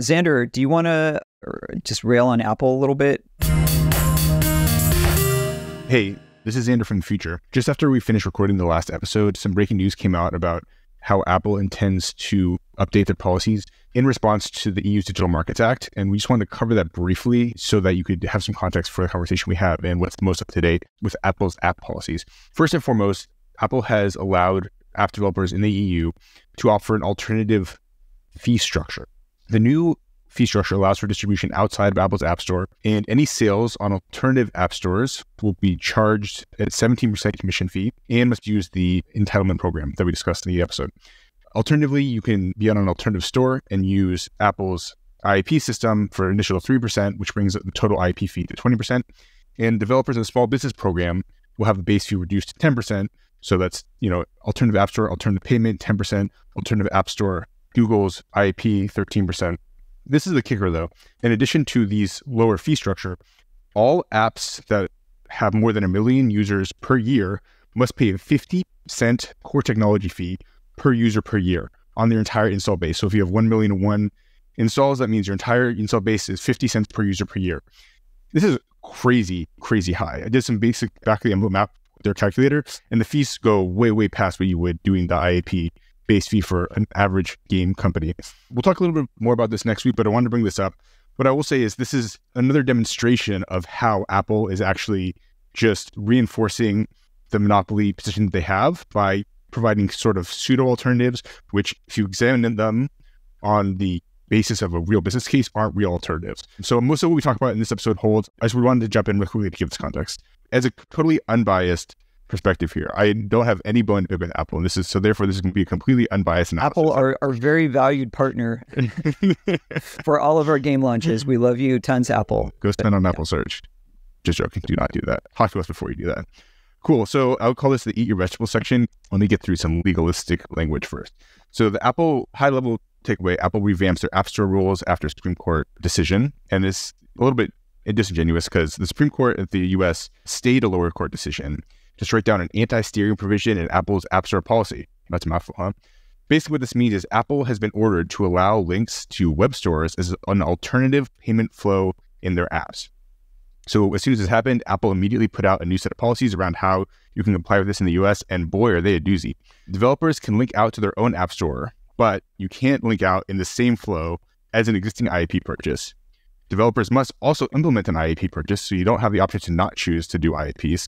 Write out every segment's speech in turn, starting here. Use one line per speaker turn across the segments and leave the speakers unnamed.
Xander, do you want to just rail on Apple a little bit?
Hey, this is Xander from the future. Just after we finished recording the last episode, some breaking news came out about how Apple intends to update their policies in response to the EU's Digital Markets Act. And we just wanted to cover that briefly so that you could have some context for the conversation we have and what's most up to date with Apple's app policies. First and foremost, Apple has allowed app developers in the EU to offer an alternative fee structure. The new fee structure allows for distribution outside of Apple's App Store, and any sales on alternative app stores will be charged at 17% commission fee and must use the entitlement program that we discussed in the episode. Alternatively, you can be on an alternative store and use Apple's IAP system for an initial 3%, which brings the total IAP fee to 20%. And developers in the small business program will have the base fee reduced to 10%. So that's, alternative app store, alternative payment, 10%, alternative app store, Google's IAP, 13%. This is the kicker, though. In addition to these lower fee structure, all apps that have more than 1 million users per year must pay a 50-cent core technology fee per user per year on their entire install base. So if you have 1,000,001 installs, that means your entire install base is 50 cents per user per year. This is crazy, crazy high. I did some basic back of the envelope math with their calculator, and the fees go way, way past what you would doing the IAP base fee for an average game company. We'll talk a little bit more about this next week, but I wanted to bring this up. What I will say is this is another demonstration of how Apple is actually just reinforcing the monopoly position that they have by providing sort of pseudo alternatives, which if you examine them on the basis of a real business case, aren't real alternatives. So most of what we talk about in this episode holds. I just wanted to jump in real quickly to give this context. As a totally unbiased perspective here, I don't have any bone to pick with Apple, and therefore this is going to be a completely unbiased analysis.
Apple, our very valued partner for all of our game launches. We love you, tons, Apple.
Go spend on Apple search. Just joking. Do not do that. Talk to us before you do that. Cool. So I would call this the eat your vegetables section. Let me get through some legalistic language first. So the Apple high-level takeaway, Apple revamps their App Store rules after a Supreme Court decision, and it's a little bit disingenuous because the Supreme Court of the U.S. stayed a lower court decision to strike down an anti-steering provision in Apple's App Store policy. That's a mouthful, huh? Basically what this means is Apple has been ordered to allow links to web stores as an alternative payment flow in their apps. So as soon as this happened, Apple immediately put out a new set of policies around how you can comply with this in the US, and boy, are they a doozy. Developers can link out to their own app store, but you can't link out in the same flow as an existing IAP purchase. Developers must also implement an IAP purchase, so you don't have the option to not choose to do IAPs.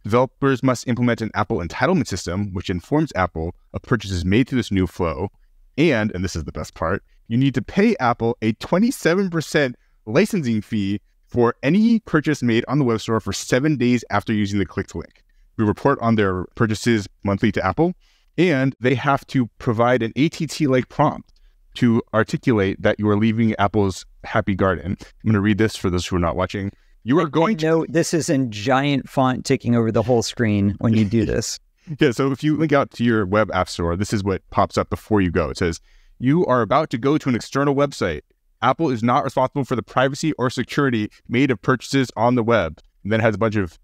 Developers must implement an Apple entitlement system, which informs Apple of purchases made through this new flow. And this is the best part, you need to pay Apple a 27% licensing fee for any purchase made on the web store for 7 days after using the clicked link. We report on their purchases monthly to Apple, and they have to provide an ATT-like prompt to articulate that you are leaving Apple's happy garden. I'm going to read this for those who are not watching. You are going to...
No, this is in giant font taking over the whole screen when you do this.
Yeah, so if you link out to your web app store, this is what pops up before you go. It says, you are about to go to an external website. Apple is not responsible for the privacy or security made of purchases on the web. And then it has a bunch of,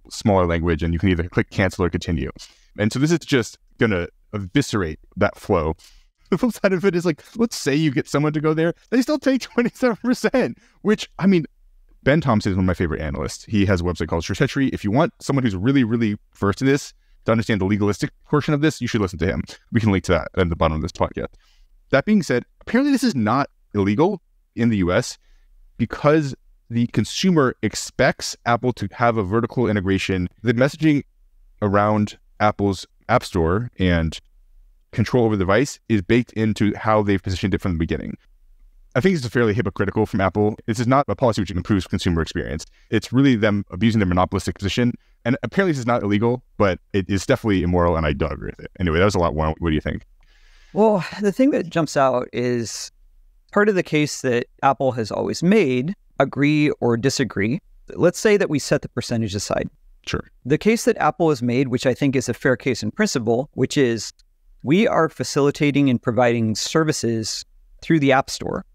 smaller language, and you can either click cancel or continue. And so this is just going to eviscerate that flow. The flip side of it is let's say you get someone to go there, they still take 27%, which, Ben Thompson is one of my favorite analysts. He has a website called Stratechery. If you want someone who's really, really versed in this to understand the legalistic portion of this, you should listen to him. We can link to that at the bottom of this podcast. That being said, apparently this is not illegal in the US because the consumer expects Apple to have a vertical integration. The messaging around Apple's App Store and control over the device is baked into how they've positioned it from the beginning. I think this is fairly hypocritical from Apple. This is not a policy which improves consumer experience. It's really them abusing their monopolistic position. And apparently this is not illegal, but it is definitely immoral, and I don't agree with it. Anyway, that was a lot more. What do you think?
Well, the thing that jumps out is part of the case that Apple has always made, agree or disagree. Let's say that we set the percentage aside.
Sure.
The case that Apple has made, which I think is a fair case in principle, which is we are facilitating and providing services through the App Store.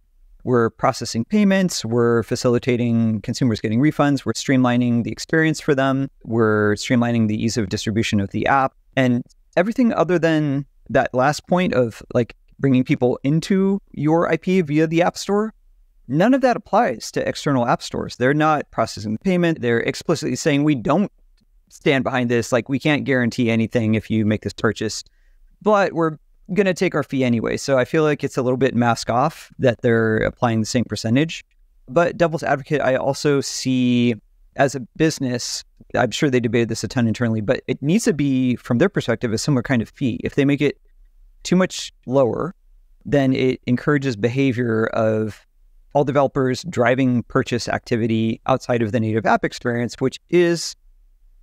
We're processing payments, we're facilitating consumers getting refunds, we're streamlining the experience for them, we're streamlining the ease of distribution of the app, and everything other than that last point of bringing people into your IP via the App Store, none of that applies to external app stores. They're not processing the payment. They're explicitly saying, we don't stand behind this. Like, we can't guarantee anything if you make this purchase, but we're going to take our fee anyway. So I feel like it's a little bit mask off that they're applying the same percentage. But devil's advocate, I also see as a business, I'm sure they debated this a ton internally, but it needs to be, from their perspective, a similar kind of fee. If they make it too much lower, then it encourages behavior of all developers driving purchase activity outside of the native app experience, which is,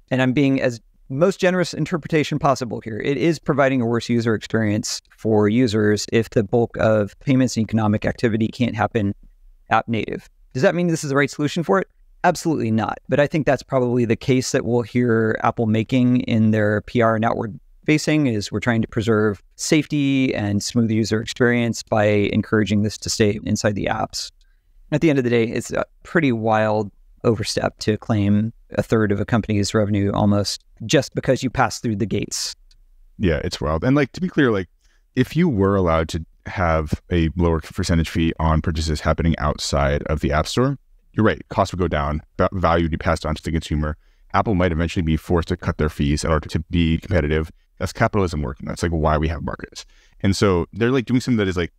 and I'm being as most generous interpretation possible here, it is providing a worse user experience for users if the bulk of payments and economic activity can't happen app native. Does that mean this is the right solution for it? Absolutely not. But I think that's probably the case that we'll hear Apple making in their PR and outward facing, is we're trying to preserve safety and smooth user experience by encouraging this to stay inside the apps. At the end of the day, it's a pretty wild overstep to claim a third of a company's revenue almost just because you pass through the gates.
Yeah, it's wild. And like, to be clear, like, if you were allowed to have a lower percentage fee on purchases happening outside of the App Store, you're right, costs would go down, value would be passed on to the consumer. Apple might eventually be forced to cut their fees in order to be competitive. That's capitalism working. That's like why we have markets. And so they're like doing something that is like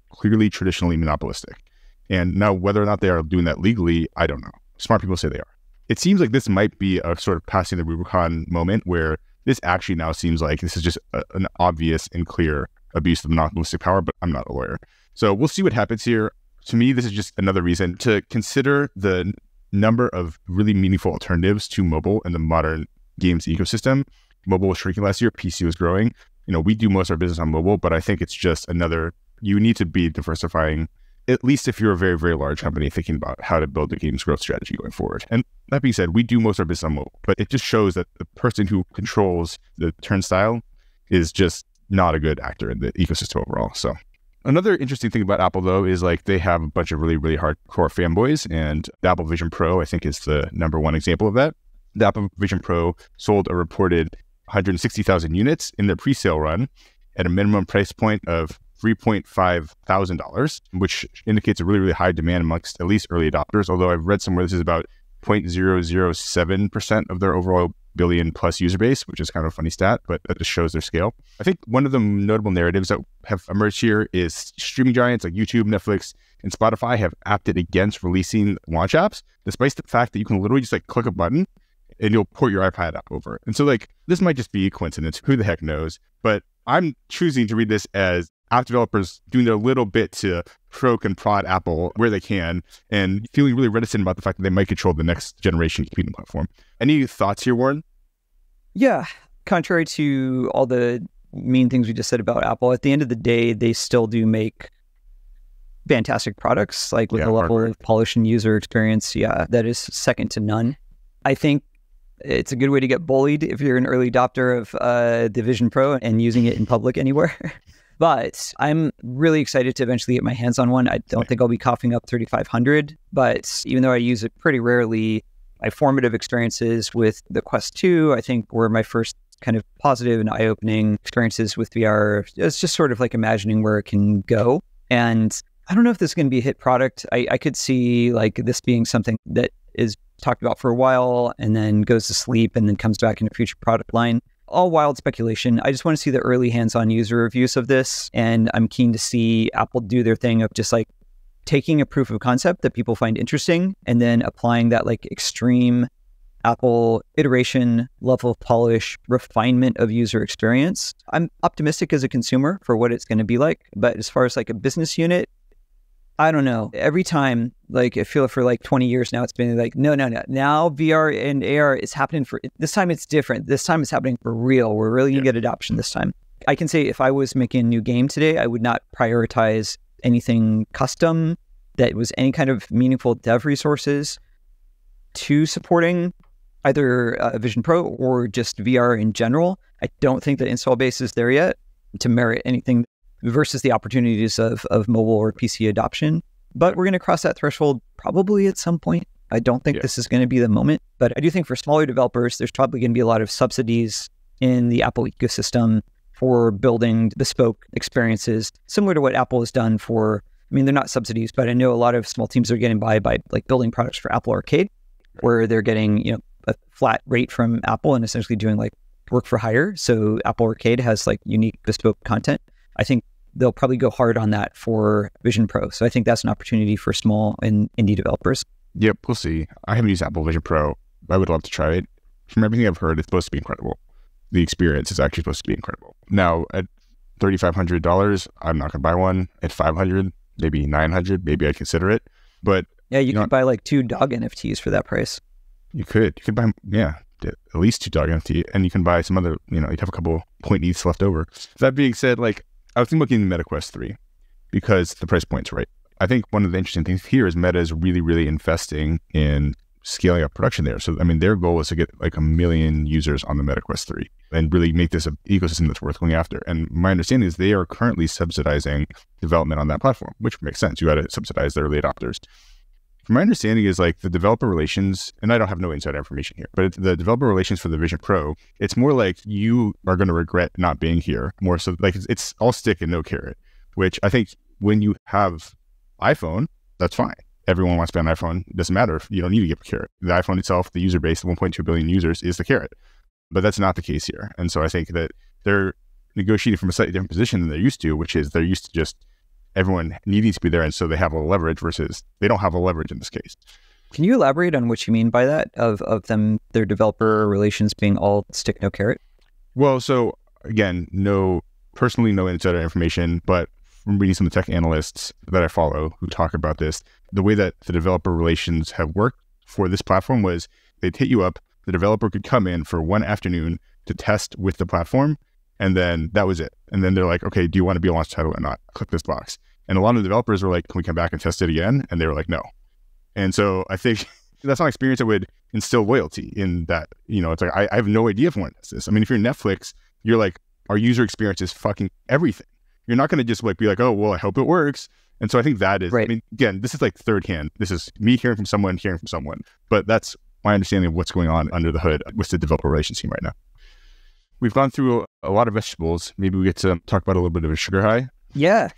clearly traditionally monopolistic. And now whether or not they are doing that legally, I don't know. Smart people say they are. It seems like this might be a sort of passing the Rubicon moment where this actually now seems like this is just an obvious and clear abuse of monopolistic power, but I'm not a lawyer. So we'll see what happens here. To me, this is just another reason to consider the number of really meaningful alternatives to mobile in the modern games ecosystem. Mobile was shrinking last year, PC was growing. You know, we do most of our business on mobile, but I think it's just another, you need to be diversifying, at least if you're a very, very large company thinking about how to build a games growth strategy going forward. And that being said, we do most of our business on mobile, but it just shows that the person who controls the turnstile is just not a good actor in the ecosystem overall. So another interesting thing about Apple, though, is like they have a bunch of really, really hardcore fanboys, and the Apple Vision Pro, I think, is the number one example of that. The Apple Vision Pro sold a reported 160,000 units in their pre-sale run at a minimum price point of $3,500, which indicates a really, really high demand amongst at least early adopters. Although I've read somewhere this is about 0.007% of their overall billion plus user base, which is kind of a funny stat, but that just shows their scale. I think one of the notable narratives that have emerged here is streaming giants like YouTube, Netflix, and Spotify have opted against releasing launch apps, despite the fact that you can literally just like click a button and you'll port your iPad app over. And so like, this might just be a coincidence. Who the heck knows? But I'm choosing to read this as app developers doing their little bit to poke and prod Apple where they can, and feeling really reticent about the fact that they might control the next generation computing platform. Any thoughts here, Warren?
Yeah. Contrary to all the mean things we just said about Apple, at the end of the day, they still do make fantastic products, like with a level of polish and user experience. Yeah, that is second to none. I think it's a good way to get bullied if you're an early adopter of the Vision Pro and using it in public anywhere. But I'm really excited to eventually get my hands on one. I don't think I'll be coughing up 3,500, but even though I use it pretty rarely, my formative experiences with the Quest 2, I think, were my first kind of positive and eye-opening experiences with VR. It's just sort of like imagining where it can go. And I don't know if this is going to be a hit product. I could see like this being something that is talked about for a while and then goes to sleep and then comes back in a future product line. All wild speculation. I just want to see the early hands-on user reviews of this. And I'm keen to see Apple do their thing of just like taking a proof of concept that people find interesting and then applying that like extreme Apple iteration, level of polish, refinement of user experience. I'm optimistic as a consumer for what it's going to be like. But as far as like a business unit, I don't know. Every time, like I feel for like 20 years now, it's been like, no. Now VR and AR is happening for, this time it's different. This time it's happening for real. We're really going to get adoption this time. I can say if I was making a new game today, I would not prioritize anything custom that was any kind of meaningful dev resources to supporting either Vision Pro or just VR in general. I don't think the install base is there yet to merit anything versus the opportunities of mobile or PC adoption. But we're going to cross that threshold probably at some point. I don't think this is going to be the moment, but I do think for smaller developers, there's probably going to be a lot of subsidies in the Apple ecosystem for building bespoke experiences, similar to what Apple has done for, I mean, they're not subsidies, but I know a lot of small teams are getting by like building products for Apple Arcade, where they're getting, you know, a flat rate from Apple and essentially doing like work for hire. So Apple Arcade has like unique bespoke content. I think they'll probably go hard on that for Vision Pro. So I think that's an opportunity for small and indie developers.
Yep, we'll see. I haven't used Apple Vision Pro. I would love to try it. From everything I've heard, it's supposed to be incredible. The experience is actually supposed to be incredible. Now, at $3,500, I'm not going to buy one. At $500, maybe $900, maybe I'd consider it. But
yeah, you could buy like 2 dog NFTs for that price.
You could buy, at least 2 dog NFT, and you can buy some other, you'd have a couple point ETHs left over. That being said, like, I was thinking about getting the MetaQuest 3 because the price point's right. I think one of the interesting things here is Meta is really, really investing in scaling up production there. So, I mean, their goal is to get like 1 million users on the MetaQuest 3 and really make this an ecosystem that's worth going after. And my understanding is they are currently subsidizing development on that platform, which makes sense. You got to subsidize their early adopters. From my understanding is like the developer relations, and I don't have no insider information here, but the developer relations for the Vision Pro, it's more like you are going to regret not being here more. So like it's all stick and no carrot, which I think when you have iPhone, that's fine. Everyone wants to be on iPhone. It doesn't matter if you don't need to give a carrot. The iPhone itself, the user base, the 1.2 billion users is the carrot, but that's not the case here. And so I think that they're negotiating from a slightly different position than they're used to, which is they're used to just everyone needing to be there. And so they have a leverage versus they don't have a leverage in this case.
Can you elaborate on what you mean by that of them, their developer relations being all stick, no carrot?
Well, so again, no insider information, but from reading some of the tech analysts that I follow who talk about this, the way that the developer relations have worked for this platform was they'd hit you up, the developer could come in for one afternoon to test with the platform, and then that was it. And then they're like, okay, do you want to be a launch title or not? Click this box. And a lot of the developers were like, can we come back and test it again? And they were like, no. And so I think that's not an experience that would instill loyalty in that, it's like, I have no idea if I want to test this. I mean, if you're Netflix, you're like, our user experience is fucking everything. You're not going to just like be like, oh, well, I hope it works. And so I think that is, right. I mean, again, this is like third hand. This is me hearing from someone, but that's my understanding of what's going on under the hood with the developer relations team right now. We've gone through a lot of vegetables. Maybe we get to talk about a little bit of a sugar high.
Yeah.